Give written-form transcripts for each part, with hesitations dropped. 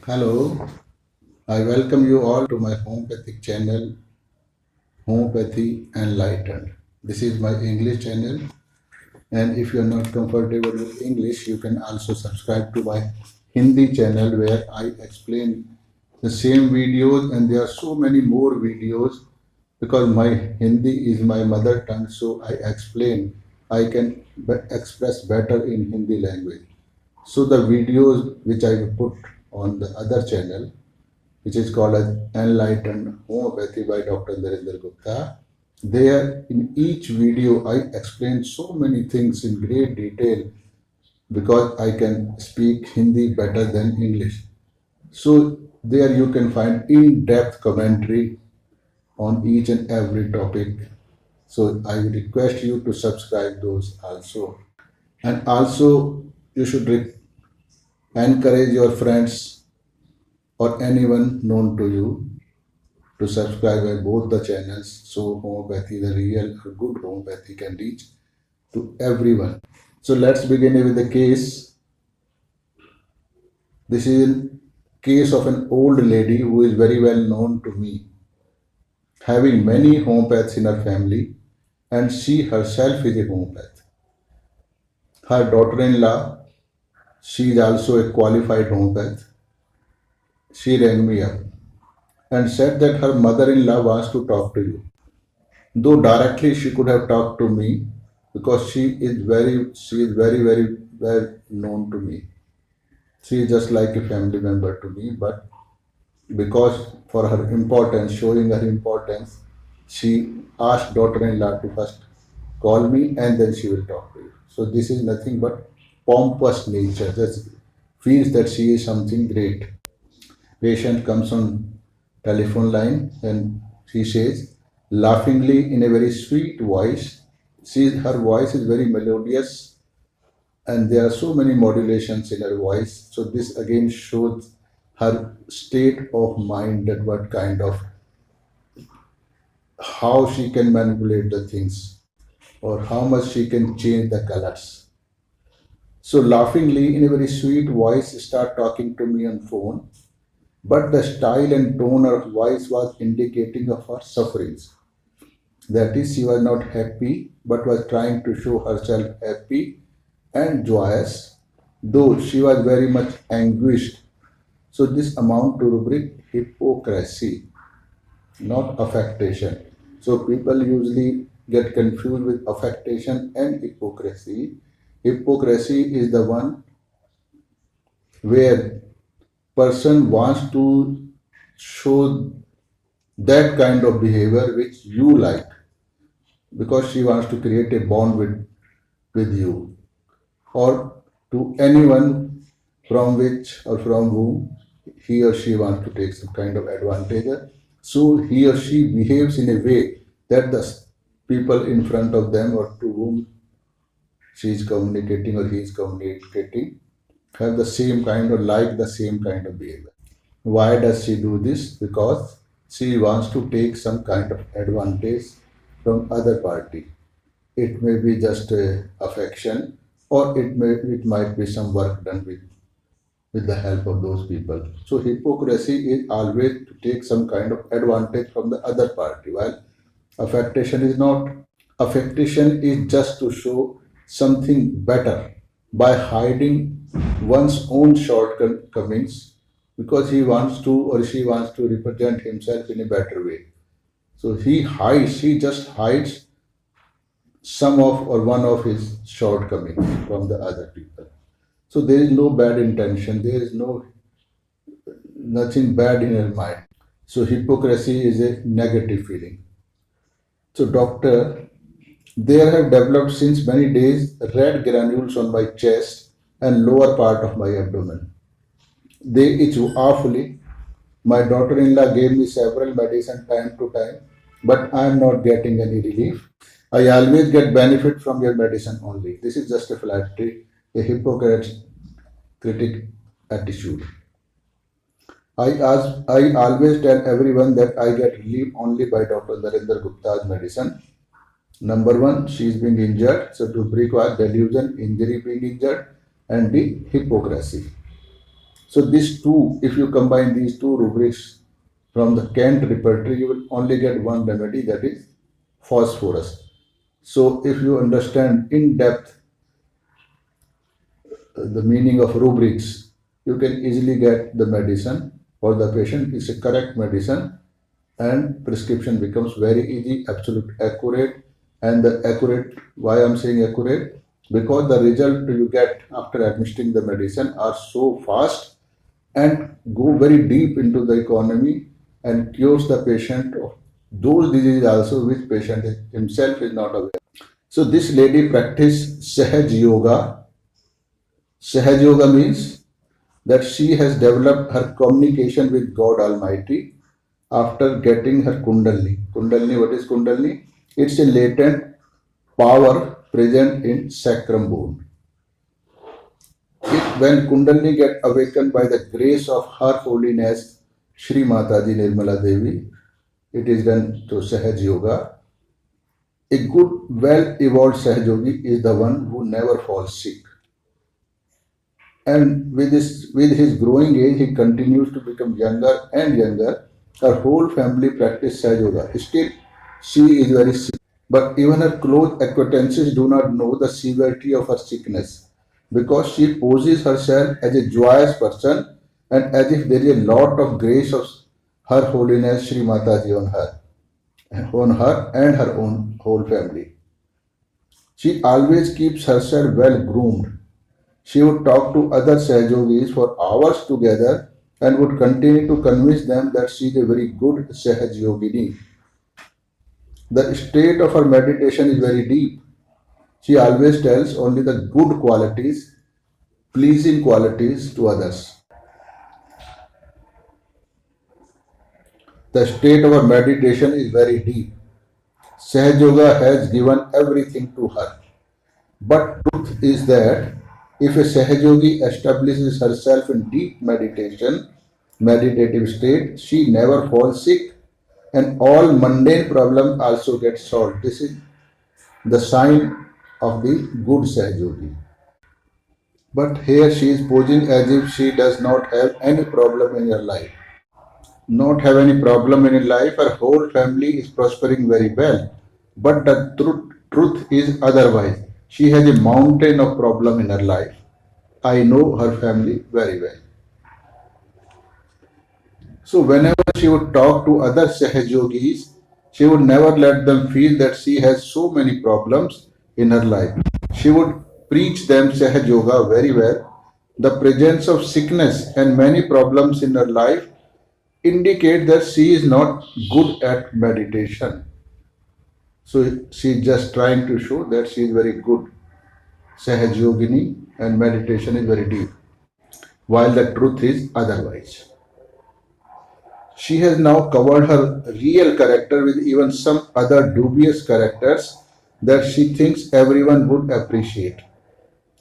Hello, I welcome you all to my homeopathic channel, Homeopathy Enlightened. This is my English channel, and if you are not comfortable with English, you can also subscribe to my Hindi channel where I explain the same videos, and there are so many more videos because my Hindi is my mother tongue, so I explain. I can express better in Hindi language. So the videos which I put on the other channel, which is called as Enlightened Homeopathy by Dr. Narendra Gupta. There, in each video, I explain so many things in great detail because I can speak Hindi better than English. So, there you can find in depth commentary on each and every topic. So, I request you to subscribe those also. And also, you should encourage your friends or anyone known to you to subscribe at both the channels so homeopathy, the real or good homeopathy, can reach to everyone. So let's begin with the case. This is a case of an old lady who is very well known to me, having many homeopaths in her family, and she herself is a homeopath. Her daughter-in-law, she is also a qualified homeopath. She rang me up and said that her mother-in-law wants to talk to you. Though directly she could have talked to me because she is very well known to me. She is just like a family member to me, but because for her importance, showing her importance, she asked daughter-in-law to first call me and then she will talk to you. So this is nothing but pompous nature. Just feels that she is something great. Patient comes on telephone line and she says laughingly in a very sweet voice. Her voice is very melodious and there are so many modulations in her voice. So this again shows her state of mind, that what kind of, how she can manipulate the things or how much she can change the colors. So laughingly in a very sweet voice start talking to me on phone, but the style and tone of voice was indicating of her sufferings. That is, she was not happy, but was trying to show herself happy and joyous, though she was very much anguished. So this amount to rubric hypocrisy, not affectation. So people usually get confused with affectation and hypocrisy. Hypocrisy is the one where person wants to show that kind of behavior which you like because she wants to create a bond with you or to anyone from which or from whom he or she wants to take some kind of advantage. So he or she behaves in a way that the people in front of them or to whom she is communicating or he is communicating have the same kind or like the same kind of behavior. Why does she do this? Because she wants to take some kind of advantage from other party. It may be just a affection or it might be some work done with the help of those people. So hypocrisy is always to take some kind of advantage from the other party, while affectation is not. Affectation is just to show something better by hiding one's own shortcomings because he wants to or she wants to represent himself in a better way. So he just hides some of or one of his shortcomings from the other people. So there is no bad intention, there is nothing bad in her mind. So hypocrisy is a negative feeling. So doctor, there have developed since many days red granules on my chest and lower part of my abdomen. They itch awfully. My daughter-in-law gave me several medicine time to time, but I am not getting any relief. I always get benefit from your medicine only. This is just a flattery, a hypocritic attitude. I always tell everyone that I get relief only by Dr. Narendra Gupta's medicine. Number one, she is being injured, so to break was delusion, injury being injured, and the hypocrisy. So these two, if you combine these two rubrics from the Kent repertory, you will only get one remedy, that is phosphorus. So if you understand in depth the meaning of rubrics, you can easily get the medicine for the patient. It's a correct medicine and prescription becomes very easy, absolute accurate. And the accurate, why I'm saying accurate? Because the result you get after administering the medicine are so fast and go very deep into the economy and cures the patient of those diseases also which patient himself is not aware. So this lady practiced Sahaj Yoga. Sahaj Yoga means that she has developed her communication with God Almighty after getting her Kundalini. Kundalini, what is Kundalini? It's a latent power present in sacrum bone. When Kundalini get awakened by the grace of Her Holiness Shri Mataji Nirmala Devi, it is done through Sahaj Yoga. A good, well-evolved Sahaj Yogi is the one who never falls sick. And with his growing age, he continues to become younger and younger. Her whole family practice Sahaj Yoga. Still, she is very sick. But even her close acquaintances do not know the severity of her sickness because she poses herself as a joyous person and as if there is a lot of grace of Her Holiness Sri Mataji on her and her own whole family. She always keeps herself well groomed. She would talk to other Sahajogis for hours together and would continue to convince them that she is a very good Sahaj Yogini. The state of her meditation is very deep. She always tells only the good qualities, pleasing qualities to others. The state of her meditation is very deep. Sahaj Yoga has given everything to her. But truth is that if a Sahaj Yogi establishes herself in deep meditative state, she never falls sick and all mundane problems also get solved. This is the sign of the good Sahaj Yogi. But here she is posing as if she does not have any problem in her life. Not have any problem in her life, her whole family is prospering very well. But the truth is otherwise. She has a mountain of problem in her life. I know her family very well. So whenever she would talk to other Sahaj Yogis, she would never let them feel that she has so many problems in her life. She would preach them Sahaj Yoga very well. The presence of sickness and many problems in her life indicate that she is not good at meditation. So she is just trying to show that she is very good Sahaj Yogini and meditation is very deep, while the truth is otherwise. She has now covered her real character with even some other dubious characters that she thinks everyone would appreciate.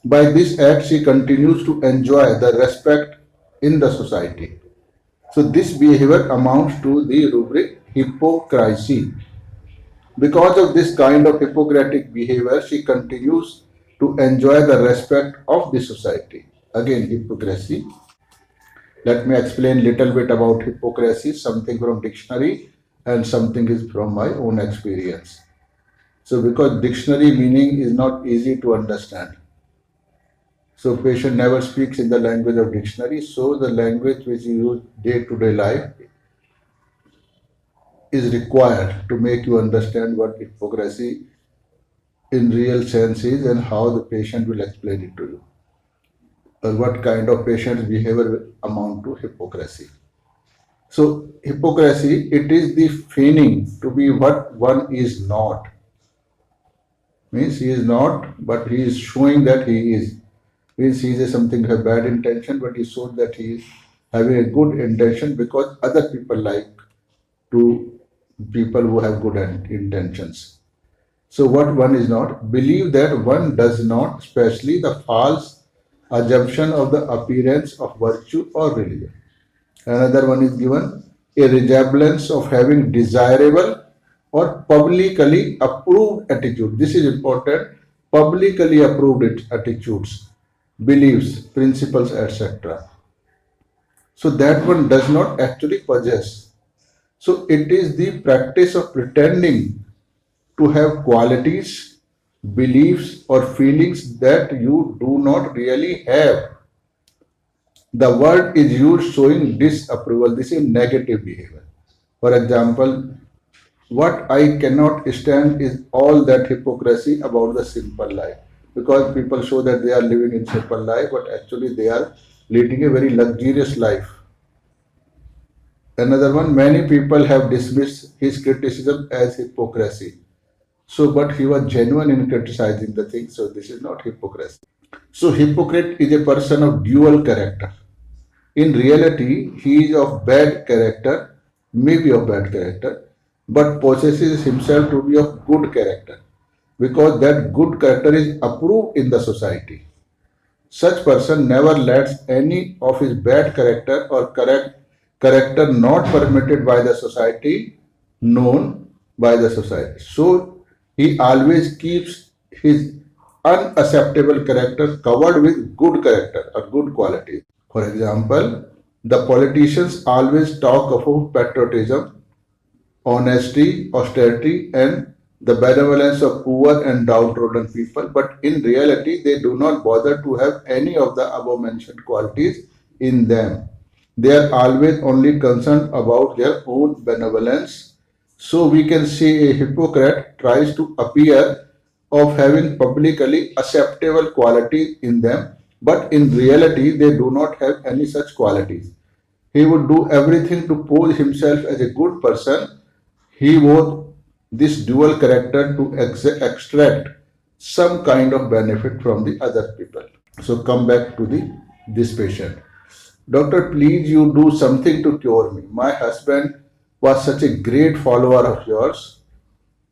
By this act, she continues to enjoy the respect in the society. So this behavior amounts to the rubric hypocrisy. Because of this kind of Hippocratic behavior, she continues to enjoy the respect of the society. Again, hypocrisy. Let me explain little bit about hypocrisy, something from dictionary and something is from my own experience. So because dictionary meaning is not easy to understand. So patient never speaks in the language of dictionary. So the language which you use day-to-day life is required to make you understand what hypocrisy in real sense is and how the patient will explain it to you. Or what kind of patient's behavior will amount to hypocrisy. So hypocrisy, it is the feigning to be what one is not. Means he is not, but he is showing that he is. Means he is something have bad intention, but he showed that he is having a good intention because other people like to people who have good intentions. So what one is not, believe that one does not, especially the false assumption of the appearance of virtue or religion. Another one is given a resemblance of having desirable or publicly approved attitude. This is important. Publicly approved attitudes, beliefs, principles, etc. So that one does not actually possess. So it is the practice of pretending to have qualities, beliefs, or feelings that you do not really have. The word is used showing disapproval. This is negative behavior. For example, what I cannot stand is all that hypocrisy about the simple life. Because people show that they are living in simple life, but actually they are leading a very luxurious life. Another one, many people have dismissed his criticism as hypocrisy. So, but he was genuine in criticizing the thing, so this is not hypocrisy. So, hypocrite is a person of dual character. In reality, he is of bad character, maybe of bad character, but possesses himself to be of good character because that good character is approved in the society. Such person never lets any of his bad character or character not permitted by the society known by the society. So he always keeps his unacceptable character covered with good character or good qualities. For example, the politicians always talk of patriotism, honesty, austerity, and the benevolence of poor and downtrodden people, but in reality, they do not bother to have any of the above mentioned qualities in them. They are always only concerned about their own benevolence. So we can see a hypocrite tries to appear of having publicly acceptable qualities in them, but in reality, they do not have any such qualities. He would do everything to pose himself as a good person. He wore this dual character to extract some kind of benefit from the other people. So come back to the this patient. Doctor, please you do something to cure me. My husband was such a great follower of yours.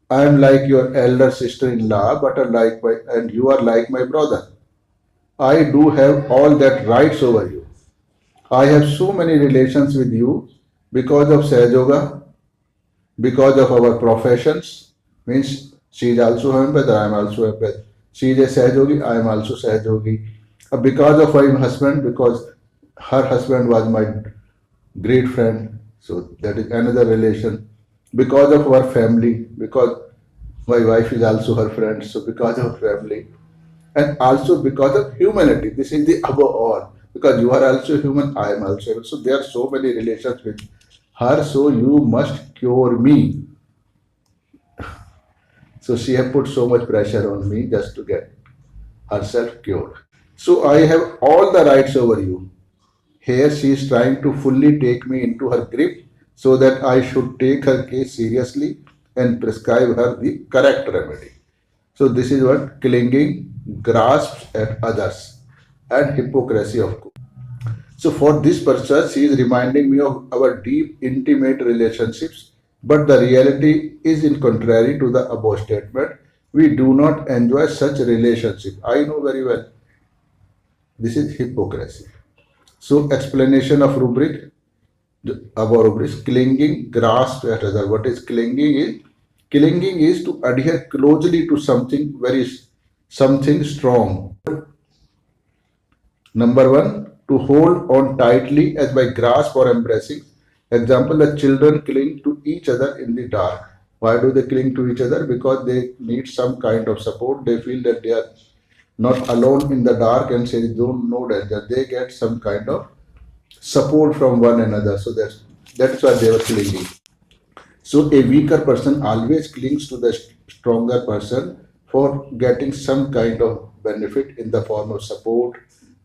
I am like your elder sister-in-law, but are like my, and you are like my brother. I do have all that rights over you. I have so many relations with you because of Sahaj Yoga, because of our professions. Means she is also homeopath, I am also homeopath. She is a Sahajogi, I am also Sahajogi. Because of my husband, because her husband was my great friend, so that is another relation. Because of our family, because my wife is also her friend, so because of family, and also because of humanity. This is the above all. Because you are also human, I am also human. So there are so many relations with her, so you must cure me. So she have put so much pressure on me just to get herself cured. So I have all the rights over you. Here she is trying to fully take me into her grip so that I should take her case seriously and prescribe her the correct remedy. So this is what clinging, grasps at others, and hypocrisy of course. So for this purpose, she is reminding me of our deep, intimate relationships. But the reality is in contrary to the above statement. We do not enjoy such relationship. I know very well. This is hypocrisy. So explanation of rubric, above rubric, clinging, grasp at other. What is clinging is? Clinging is to adhere closely to something strong. Number one, to hold on tightly as by grasp or embracing. Example, the children cling to each other in the dark. Why do they cling to each other? Because they need some kind of support. They feel that they are not alone in the dark and say they don't know that they get some kind of support from one another. So that's why they were clinging. So a weaker person always clings to the stronger person for getting some kind of benefit in the form of support,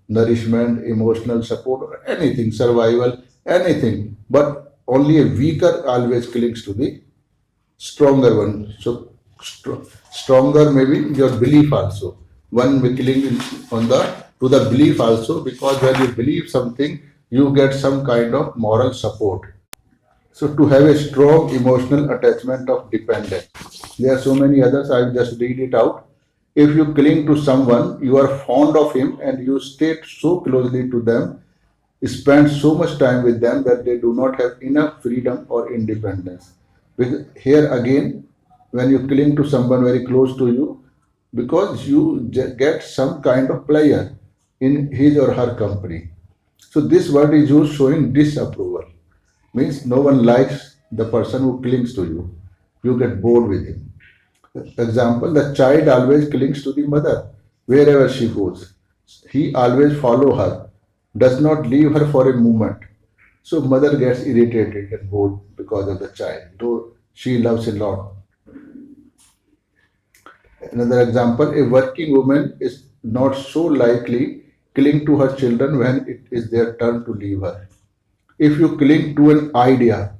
nourishment, emotional support, or anything, survival, anything. But only a weaker always clings to the stronger one. So stronger maybe your belief also. One may cling on the to the belief also because when you believe something, you get some kind of moral support. So to have a strong emotional attachment of dependence. There are so many others, I will just read it out. If you cling to someone, you are fond of him and you stay so closely to them, spend so much time with them that they do not have enough freedom or independence. Because here again, when you cling to someone very close to you, because you get some kind of pleasure in his or her company. So this word is used showing disapproval. Means no one likes the person who clings to you. You get bored with him. Example, the child always clings to the mother wherever she goes. He always follow her, does not leave her for a moment. So mother gets irritated and bored because of the child, though she loves a lot. Another example, a working woman is not so likely cling to her children when it is their turn to leave her. If you cling to an idea,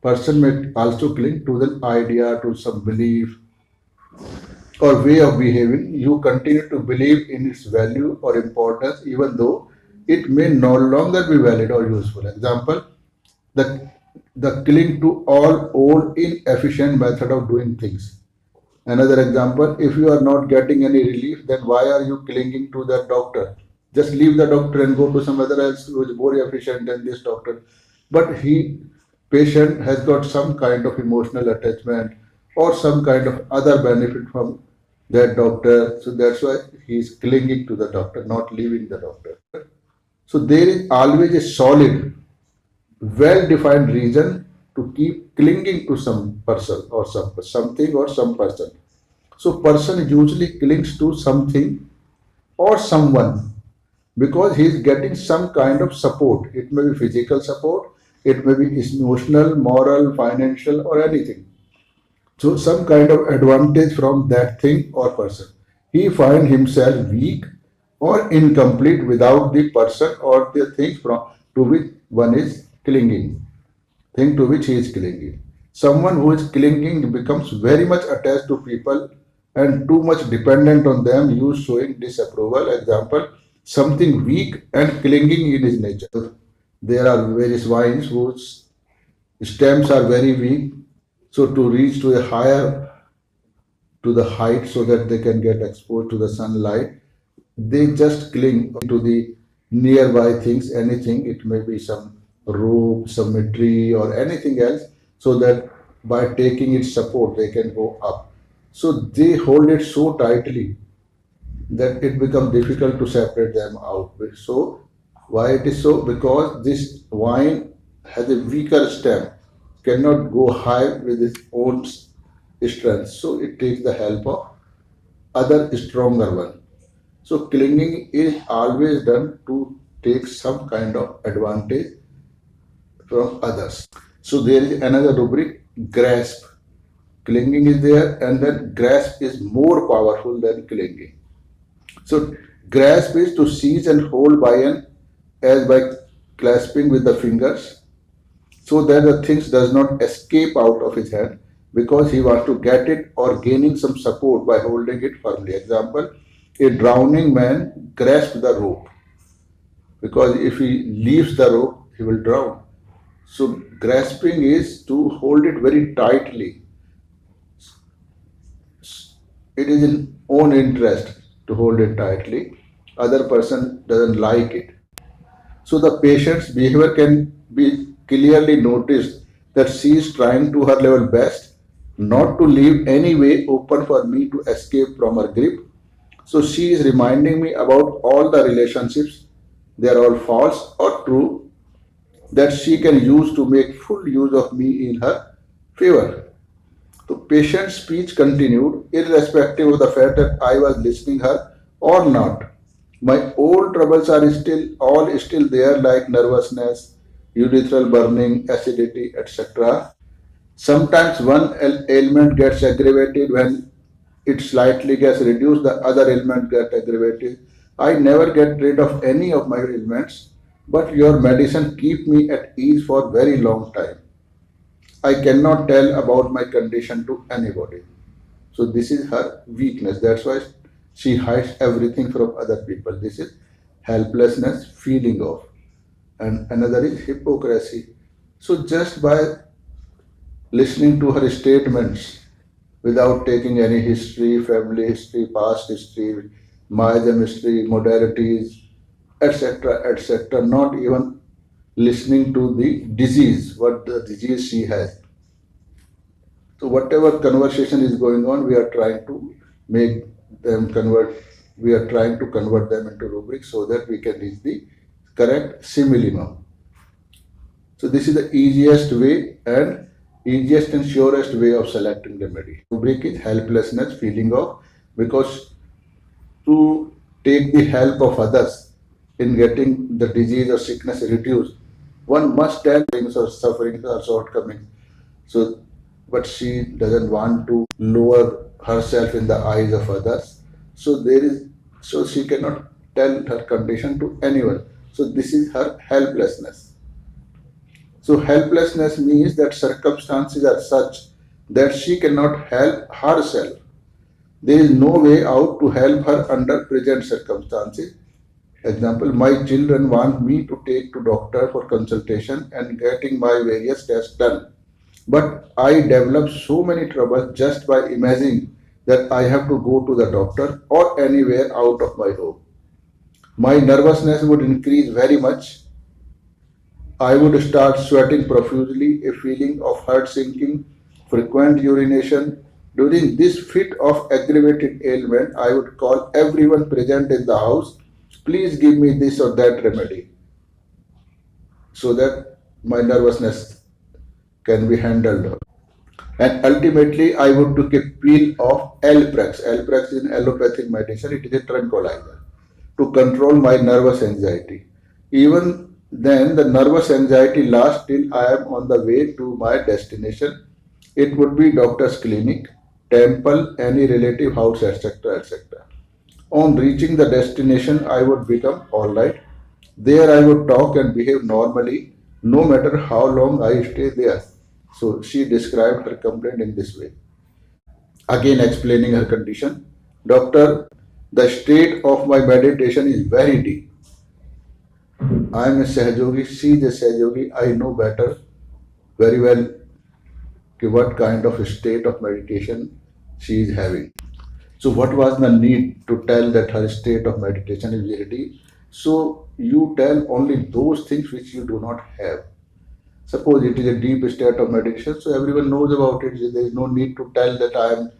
person may also cling to the idea, to some belief or way of behaving. You continue to believe in its value or importance even though it may no longer be valid or useful. Example, the the cling to all old inefficient method of doing things. Another example, if you are not getting any relief, then why are you clinging to that doctor? Just leave the doctor and go to some other else who is more efficient than this doctor. But patient has got some kind of emotional attachment or some kind of other benefit from that doctor. So that's why he is clinging to the doctor, not leaving the doctor. So there is always a solid, well-defined reason to keep clinging to some person or something or some person. So person usually clings to something or someone because he is getting some kind of support. It may be physical support, it may be emotional, moral, financial, or anything. So some kind of advantage from that thing or person. He find himself weak or incomplete without the person or the thing from to which one is clinging. Thing to which he is clinging. Someone who is clinging becomes very much attached to people and too much dependent on them, use showing disapproval. Example, something weak and clinging in his nature. There are various vines whose stems are very weak, so to reach to a higher to the height so that they can get exposed to the sunlight, they just cling to the nearby things, anything, it may be some rope, some tree or anything else, so that by taking its support they can go up. So they hold it so tightly that it becomes difficult to separate them out. So why it is so? Because this vine has a weaker stem, cannot go high with its own strength. So it takes the help of other stronger one. So clinging is always done to take some kind of advantage from others. So there is another rubric, grasp. Clinging is there and then grasp is more powerful than clinging. So grasp is to seize and hold by an as by clasping with the fingers so that the things does not escape out of his hand because he wants to get it or gaining some support by holding it firmly. Example, a drowning man grasps the rope because if he leaves the rope, he will drown. So grasping is to hold it very tightly. It is in own interest to hold it tightly. Other person doesn't like it. So the patient's behavior can be clearly noticed that she is trying to her level best not to leave any way open for me to escape from her grip. So she is reminding me about all the relationships, they are all false or true, that she can use to make full use of me in her favor. The patient's speech continued, irrespective of the fact that I was listening her or not. My old troubles are still there, like nervousness, urethral burning, acidity, etc. Sometimes one ailment gets aggravated when it slightly gets reduced, the other ailment gets aggravated. I never get rid of any of my ailments, but your medicine keep me at ease for very long time. I cannot tell about my condition to anybody. So this is her weakness. That's why she hides everything from other people. This is helplessness, feeling of. And another is hypocrisy. So just by listening to her statements without taking any history, family history, past history, Mayam history, modalities, etc., etc., not even listening to the disease, what the disease she has. So whatever conversation is going on, we are trying to make them convert. We are trying to convert them into rubrics so that we can reach the correct simillimum. So this is the easiest way and easiest and surest way of selecting remedy. Rubric is helplessness, feeling of, because to take the help of others in getting the disease or sickness reduced, one must tell things or sufferings or shortcomings. So, but she doesn't want to lower herself in the eyes of others. So she cannot tell her condition to anyone. So this is her helplessness. So helplessness means that circumstances are such that she cannot help herself. There is no way out to help her under present circumstances. Example, my children want me to take to doctor for consultation and getting my various tests done. But I develop so many troubles just by imagining that I have to go to the doctor or anywhere out of my home. My nervousness would increase very much. I would start sweating profusely, a feeling of heart sinking, frequent urination. During this fit of aggravated ailment, I would call everyone present in the house, please give me this or that remedy, so that my nervousness can be handled. And ultimately, I would take a pill of Alprex. Alprex is an allopathic medicine, it is a tranquilizer to control my nervous anxiety. Even then, the nervous anxiety lasts till I am on the way to my destination. It would be doctor's clinic, temple, any relative house, etc. etc. On reaching the destination, I would become alright. There, I would talk and behave normally, no matter how long I stay there. So, she described her complaint in this way. Again, explaining her condition. Doctor, the state of my meditation is very deep. I am a Sahajogi, she is a Sahajogi. I know better, very well, what kind of state of meditation she is having. So, what was the need to tell that her state of meditation is very deep? So, you tell only those things which you do not have. Suppose it is a deep state of meditation, so everyone knows about it. There is no need to tell that I am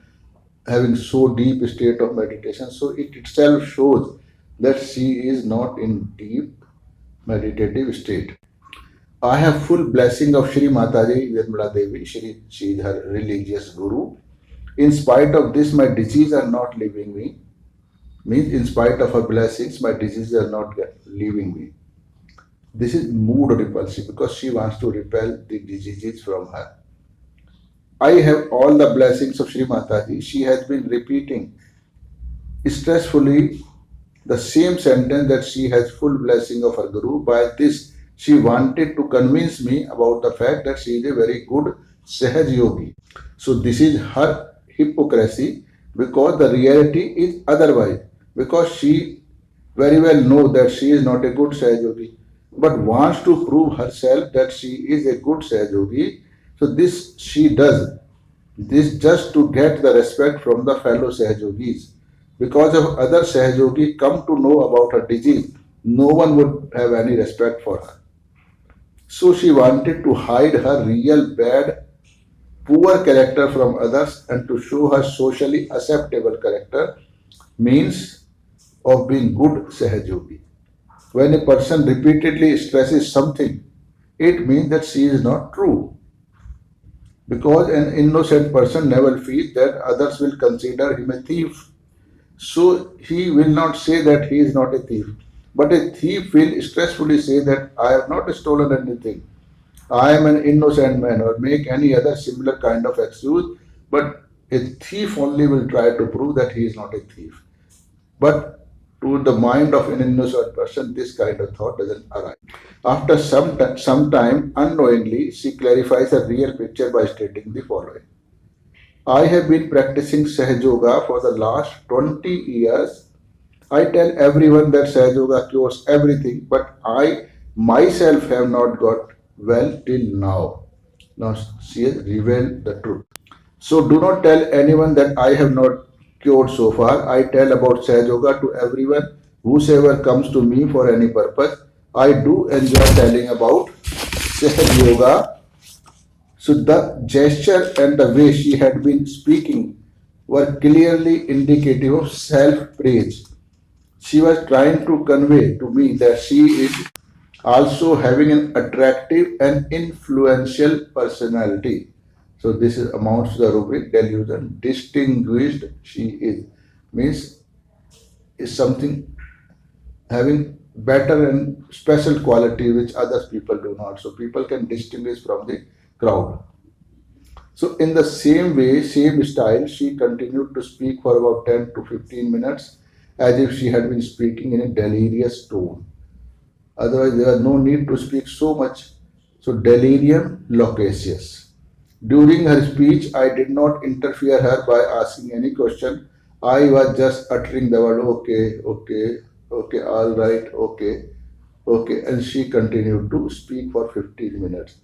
having so deep state of meditation. So it itself shows that she is not in deep meditative state. I have full blessing of Shri Mataji Nirmala Devi. She is her religious guru. In spite of this, my diseases are not leaving me. Means in spite of her blessings, my diseases are not leaving me. This is mood repulsive because she wants to repel the diseases from her. I have all the blessings of Shri Mataji. She has been repeating stressfully the same sentence that she has full blessing of her Guru. By this, she wanted to convince me about the fact that she is a very good Sahaj Yogi. So this is her hypocrisy because the reality is otherwise. Because she very well knows that she is not a good Sahaj Yogi, but wants to prove herself that she is a good Sahaj Yogi. So this she does. This just to get the respect from the fellow Sahaj Yogis. Because if other Sahaj Yogi come to know about her disease, no one would have any respect for her. So she wanted to hide her real bad, poor character from others and to show her socially acceptable character, means of being good Sahaj Yogi. When a person repeatedly stresses something, it means that she is not true. Because an innocent person never feels that others will consider him a thief. So he will not say that he is not a thief. But a thief will stressfully say that I have not stolen anything. I am an innocent man, or make any other similar kind of excuse. But a thief only will try to prove that he is not a thief. But to the mind of an innocent person, this kind of thought doesn't arise. After some time, unknowingly, she clarifies her real picture by stating the following. I have been practicing Sahaj Yoga for the last 20 years. I tell everyone that Sahaj Yoga cures everything, but I myself have not got well till now. Now she has revealed the truth. So do not tell anyone that I have not cured so far. I tell about Sahaj Yoga to everyone, whosoever comes to me for any purpose. I do enjoy telling about Sahaj Yoga. So the gesture and the way she had been speaking were clearly indicative of self-praise. She was trying to convey to me that she is Also having an attractive and influential personality. So this is amounts to the rubric delusion. Distinguished she means is something having better and special quality which other people do not. So people can distinguish from the crowd. So in the same way, same style, she continued to speak for about 10 to 15 minutes as if she had been speaking in a delirious tone. Otherwise, there was no need to speak so much. So delirium loquacious. During her speech, I did not interfere her by asking any question. I was just uttering the word okay, okay, okay, all right, okay, okay, and she continued to speak for 15 minutes.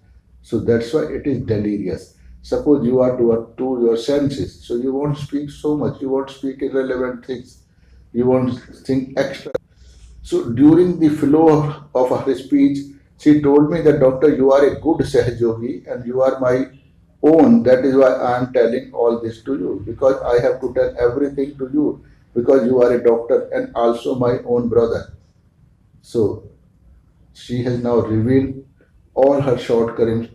So that's why it is delirious. Suppose you are to your senses, so you won't speak so much, you won't speak irrelevant things, you won't think extra. So during the flow of her speech, she told me that doctor, you are a good Sahjogi and you are my own. That is why I am telling all this to you because I have to tell everything to you because you are a doctor and also my own brother. So she has now revealed all her shortcomings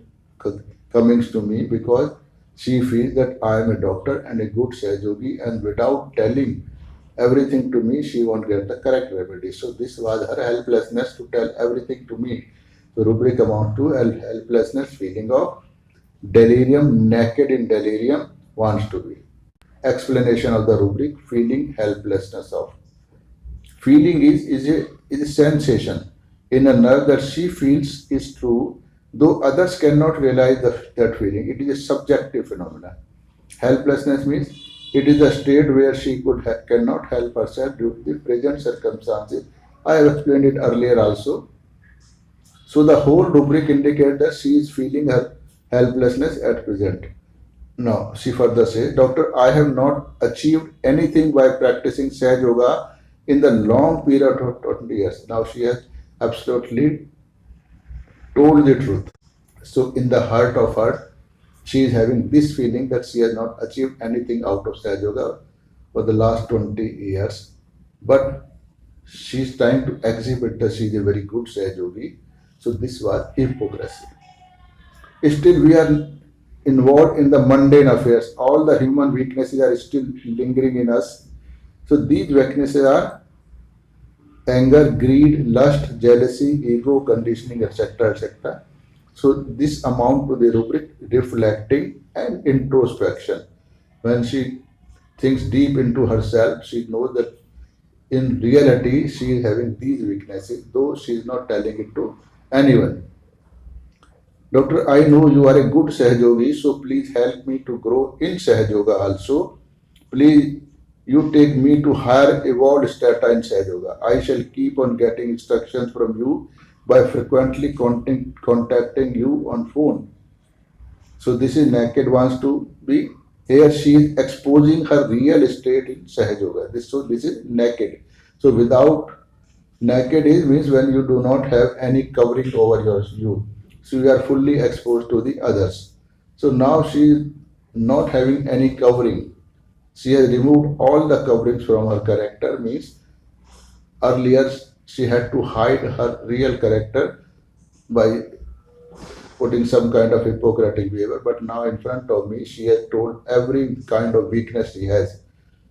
comings to me because she feels that I am a doctor and a good Sahjogi and without telling everything to me, she won't get the correct remedy. So this was her helplessness to tell everything to me. So rubric amount to helplessness, feeling of delirium, naked in delirium, wants to be. Explanation of the rubric, feeling helplessness of. Feeling is a sensation in a nerve that she feels is true, though others cannot realize that feeling. It is a subjective phenomenon. Helplessness means it is a state where she cannot help herself due to the present circumstances. I have explained it earlier also. So the whole rubric indicates that she is feeling her helplessness at present. Now, she further says, Doctor, I have not achieved anything by practicing Sahaj Yoga in the long period of 20 years. Now, she has absolutely told the truth. So, in the heart of her, she is having this feeling that she has not achieved anything out of Sahaj Yoga for the last 20 years. But she is trying to exhibit that she is a very good Sahaj Yogi. So, this was hypocrisy. Still, we are involved in the mundane affairs. All the human weaknesses are still lingering in us. So these weaknesses are anger, greed, lust, jealousy, ego, conditioning, etc. etc. So this amount to the rubric reflecting and introspection. When she thinks deep into herself, she knows that in reality she is having these weaknesses, though she is not telling it to anyone. Doctor, I know you are a good Sahjogi, so please help me to grow in Sahaj Yoga also. Please, you take me to higher evolved strata in Sahaj Yoga. I shall keep on getting instructions from you by frequently contacting you on phone. So this is naked wants to be. Here she is exposing her real estate in Sahaj Yoga. This is naked. So without naked is means when you do not have any covering over you. So you are fully exposed to the others. So now she is not having any covering. She has removed all the coverings from her character. Means earlier she had to hide her real character by putting some kind of Hippocratic behavior. But now in front of me, she has told every kind of weakness she has.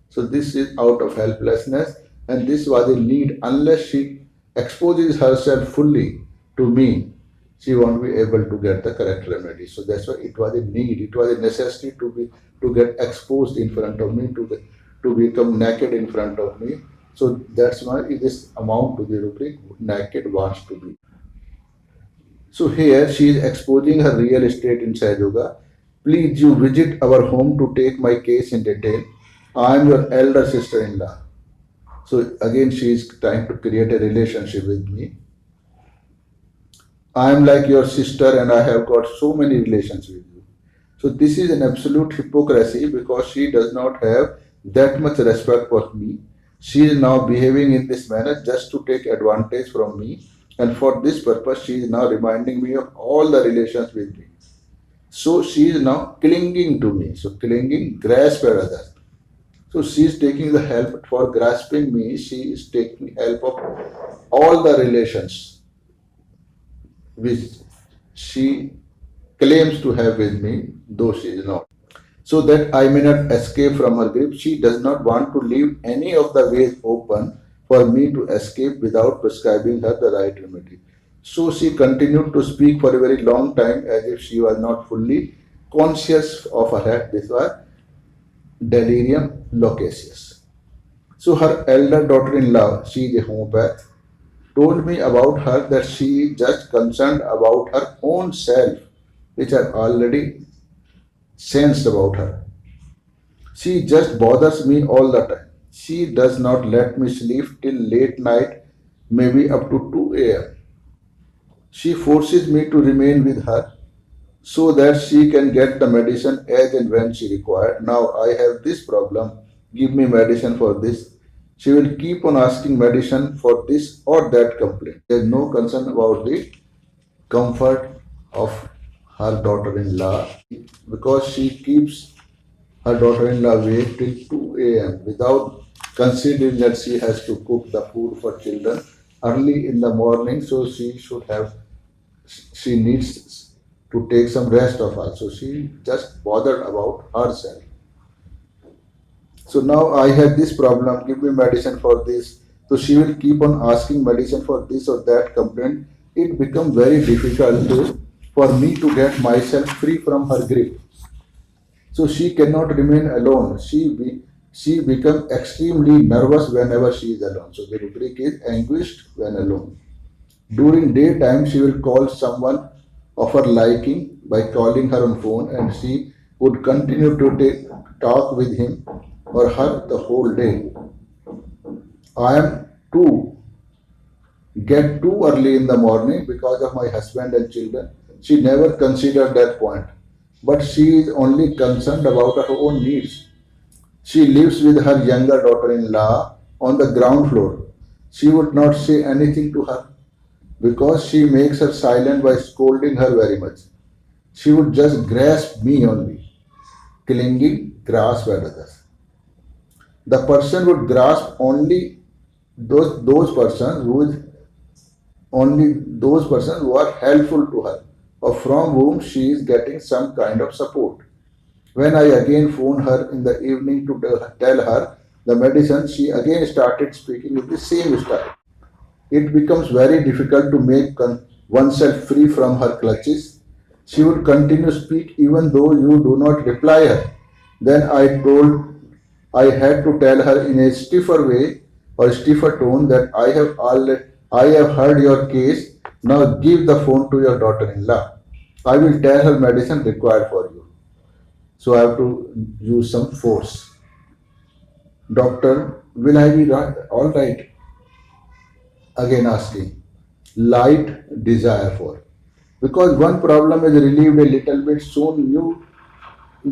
So this is out of helplessness, and this was a need. Unless she exposes herself fully to me, she won't be able to get the correct remedy. So that's why it was a need. It was a necessity to get exposed in front of me, to become naked in front of me. So that's why this amount to the rubric naked wants to be. So here she is exposing her real estate in Sahaj Yoga. Please you visit our home to take my case in detail. I am your elder sister-in-law. So again she is trying to create a relationship with me. I am like your sister and I have got so many relations with you. So this is an absolute hypocrisy because she does not have that much respect for me. She is now behaving in this manner just to take advantage from me, and for this purpose she is now reminding me of all the relations with me. So she is now clinging to me. So clinging, grasp at others. So she is taking the help for grasping me. She is taking help of all the relations. which she claims to have with me, though she is not. So that I may not escape from her grip, she does not want to leave any of the ways open for me to escape without prescribing her the right remedy. So she continued to speak for a very long time as if she was not fully conscious of her head. This was delirium loquacious. So her elder daughter-in-law, she is a homeopath, told me about her that she is just concerned about her own self, which I already sensed about her. She just bothers me all the time. She does not let me sleep till late night, maybe up to 2 a.m. She forces me to remain with her so that she can get the medicine as and when she requires. Now I have this problem, give me medicine for this. She will keep on asking medicine for this or that complaint. There is no concern about the comfort of her daughter-in-law because she keeps her daughter-in-law wait till 2 a.m. without considering that she has to cook the food for children early in the morning, so she needs to take some rest of her. So she just bothered about herself. So now I have this problem, give me medicine for this. So she will keep on asking medicine for this or that complaint. It becomes very difficult for me to get myself free from her grip. So she cannot remain alone. She becomes extremely nervous whenever she is alone. So the rubric is anguished when alone. During daytime, she will call someone of her liking by calling her on phone, and she would continue to talk with him or her the whole day. I am to get too early in the morning because of my husband and children. She never considered that point, but she is only concerned about her own needs. She lives with her younger daughter-in-law on the ground floor. She would not say anything to her because she makes her silent by scolding her very much. She would just grasp me only, clinging, grasp at others. The person would grasp only those persons who is only those persons who are helpful to her or from whom she is getting some kind of support. When I again phoned her in the evening to tell her the medicine, she again started speaking with the same style. It becomes very difficult to make oneself free from her clutches. She would continue to speak even though you do not reply her. Then I had to tell her in a stiffer way or stiffer tone that I have heard your case. Now give the phone to your daughter-in-law. I will tell her medicine required for you. So I have to use some force. Doctor, will I be right? All right? Again asking. Light desire for. Because one problem is relieved a little bit, soon new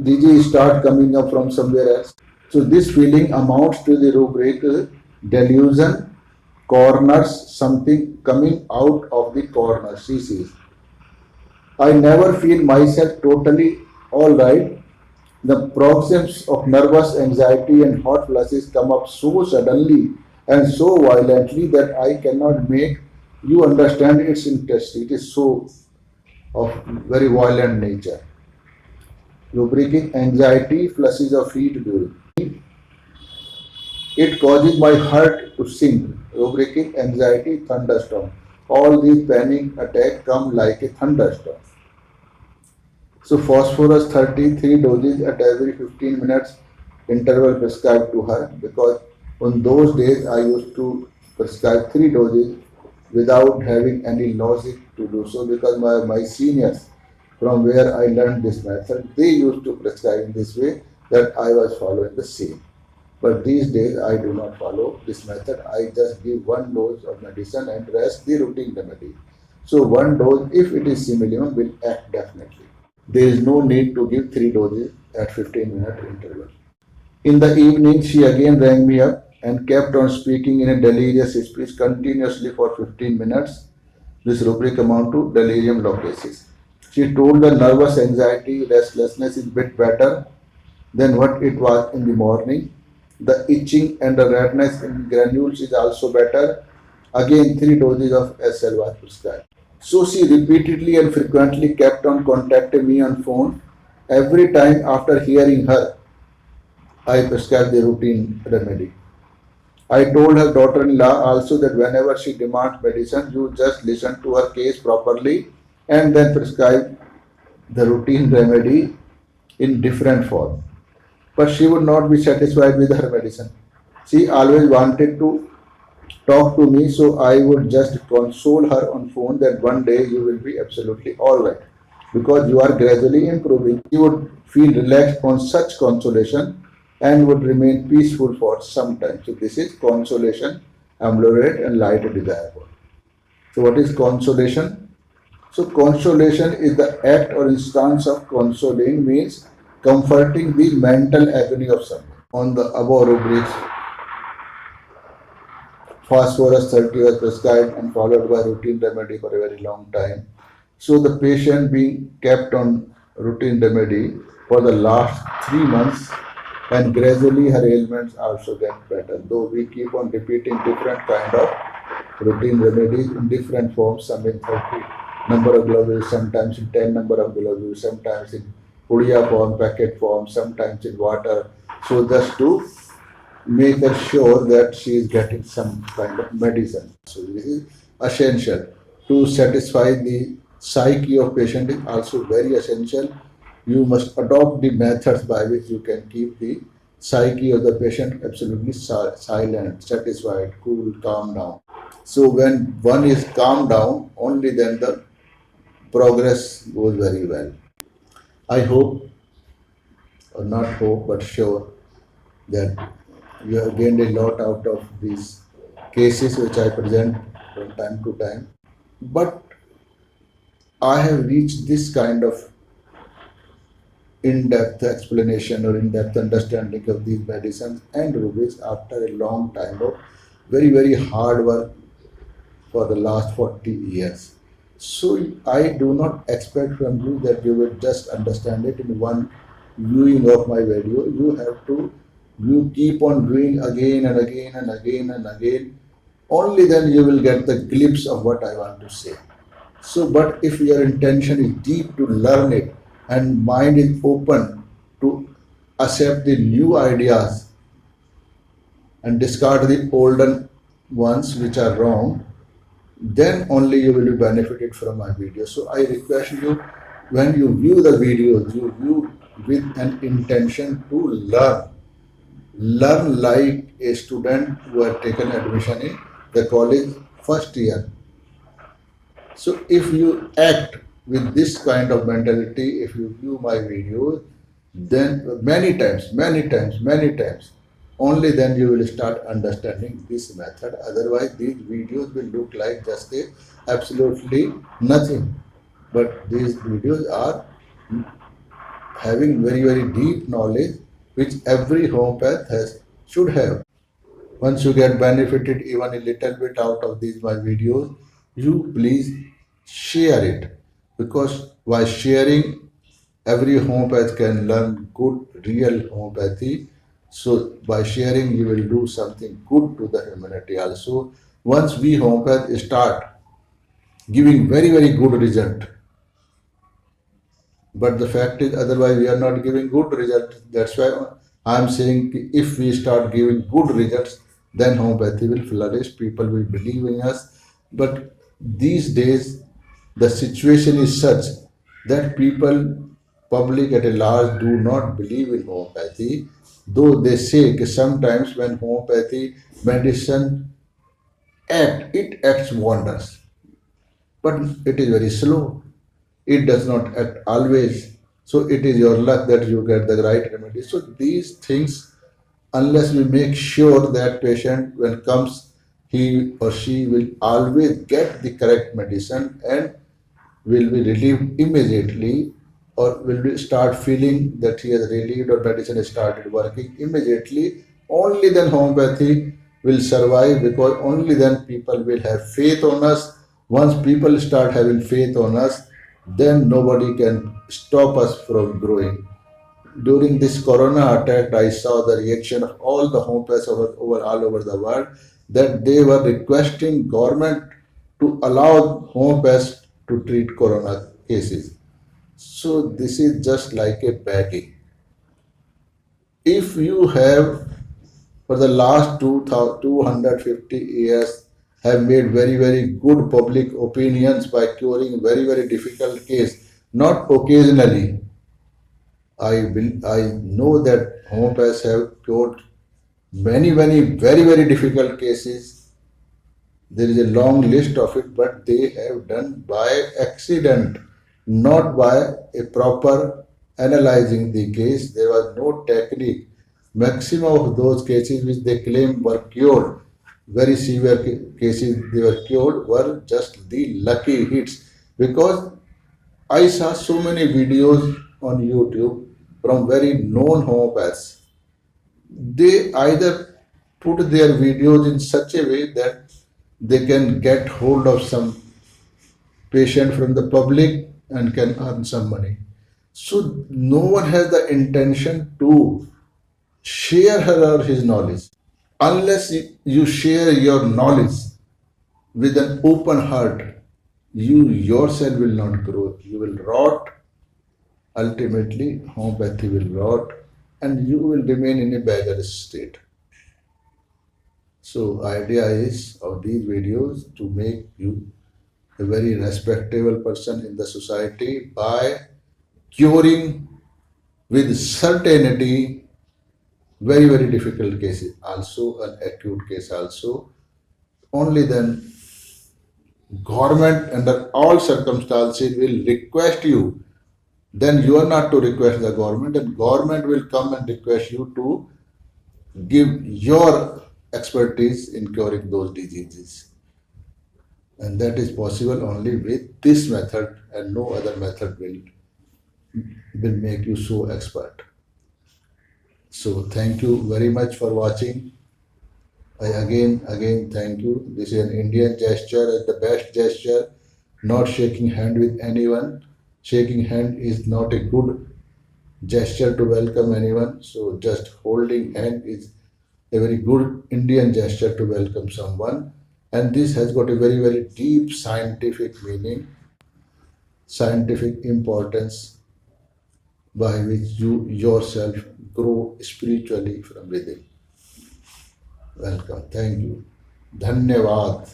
disease start coming up from somewhere else. So this feeling amounts to the rubric delusion, corners, something coming out of the corner, she says. I never feel myself totally alright. The paroxysms of nervous anxiety and hot flushes come up so suddenly and so violently that I cannot make you understand its intensity. It is so of very violent nature. Lubricant anxiety, flushes of heat during. It causes my heart to sink. Lubricant anxiety, thunderstorm. All these panic attacks come like a thunderstorm. So phosphorus 33 doses at every 15 minutes interval prescribed to her, because on those days I used to prescribe 3 doses without having any logic to do so, because my seniors from where I learned this method, they used to prescribe in this way, that I was following the same. But these days I do not follow this method. I just give 1 dose of medicine and rest the routine remedy. So 1 dose, if it is similar, will act definitely. There is no need to give 3 doses at 15-minute interval. In the evening, she again rang me up and kept on speaking in a delirious speech continuously for 15 minutes. This rubric amount to delirium loquacis. She told the nervous anxiety, restlessness is bit better than what it was in the morning. The itching and the redness in granules is also better. Again, 3 doses of SL was prescribed. So she repeatedly and frequently kept on contacting me on phone. Every time after hearing her, I prescribed the routine remedy. I told her daughter-in-law also that whenever she demands medicine, you just listen to her case properly and then prescribe the routine remedy in different form. But she would not be satisfied with her medicine. She always wanted to talk to me, so I would just console her on phone that one day you will be absolutely all right because you are gradually improving. She would feel relaxed on such consolation and would remain peaceful for some time. So this is consolation, ameliorate and light desire. So what is consolation? So consolation is the act or instance of consoling, means comforting the mental agony of someone. On the above rubrics, phosphorus 30 was prescribed and followed by routine remedy for a very long time. So the patient being kept on routine remedy for the last 3 months, and gradually her ailments also get better. Though we keep on repeating different kind of routine remedies in different forms, some in 30 number of globules, sometimes in 10 number of globules, sometimes in pudia form, packet form, sometimes in water. So just to make her sure that she is getting some kind of medicine. So this is essential. To satisfy the psyche of patient is also very essential. You must adopt the methods by which you can keep the psyche of the patient absolutely silent, satisfied, cool, calm down. So when one is calmed down, only then the progress goes very well. I hope, or not hope, but sure that you have gained a lot out of these cases which I present from time to time. But I have reached this kind of in-depth explanation or in-depth understanding of these medicines and rubies after a long time of very, very hard work for the last 40 years. So I do not expect from you that you will just understand it in one viewing of my video. You keep on doing again and again and again and again. Only then you will get the glimpse of what I want to say. So, but if your intention is deep to learn it and mind is open to accept the new ideas and discard the olden ones which are wrong, then only you will be benefited from my video. So I request you, when you view the videos, you view with an intention to learn. Learn like a student who had taken admission in the college first year. So if you act with this kind of mentality, if you view my videos, then many times, only then you will start understanding this method. Otherwise, these videos will look like just a absolutely nothing. But these videos are having very, very deep knowledge which every homeopath should have. Once you get benefited even a little bit out of these my videos, you please share it, because by sharing, every homeopath can learn good real homeopathy. So by sharing, you will do something good to the humanity also. Once we homeopaths start giving very, very good result, but the fact is otherwise we are not giving good results. That's why I am saying if we start giving good results, then homeopathy will flourish, people will believe in us. But these days the situation is such that public at a large do not believe in homeopathy, though they say that sometimes when homeopathy medicine it acts wonders, but it is very slow. It does not act always. So it is your luck that you get the right remedy. So these things, unless we make sure that patient when comes, he or she will always get the correct medicine and will be relieved immediately, or will be start feeling that he has relieved or medicine has started working immediately, only then homeopathy will survive, because only then people will have faith on us. Once people start having faith on us, then nobody can stop us from growing. During this corona attack, I saw the reaction of all the homeopaths all over the world, that they were requesting government to allow homeopaths to treat corona cases. So this is just like a begging. If you have for the last 250 years have made very good public opinions by curing very difficult case, not occasionally. I know that homeopaths have cured many very difficult cases. There is a long list of it, but they have done by accident, not by a proper analyzing the case. There was no technique. Maximum of those cases which they claim were cured, very severe cases they were cured, were just the lucky hits. Because I saw so many videos on YouTube from very known homeopaths. They either put their videos in such a way that they can get hold of some patient from the public and can earn some money. So no one has the intention to share her or his knowledge. Unless you share your knowledge with an open heart, you yourself will not grow. You will rot. Ultimately, homeopathy will rot and you will remain in a beggar state. So idea is of these videos to make you a very respectable person in the society by curing with certainty very difficult cases, also an acute case also. Only then government under all circumstances will request you. Then you are not to request the government, and government will come and request you to give your expertise in curing those diseases. And that is possible only with this method, and no other method will make you so expert. So thank you very much for watching. I again thank you. This is an Indian gesture, the best gesture, not shaking hand with anyone. Shaking hand is not a good gesture to welcome anyone. So just holding hand is a very good Indian gesture to welcome someone. And this has got a very deep scientific meaning, scientific importance, by which you yourself grow spiritually from within. Welcome. Thank you. Dhanyavad.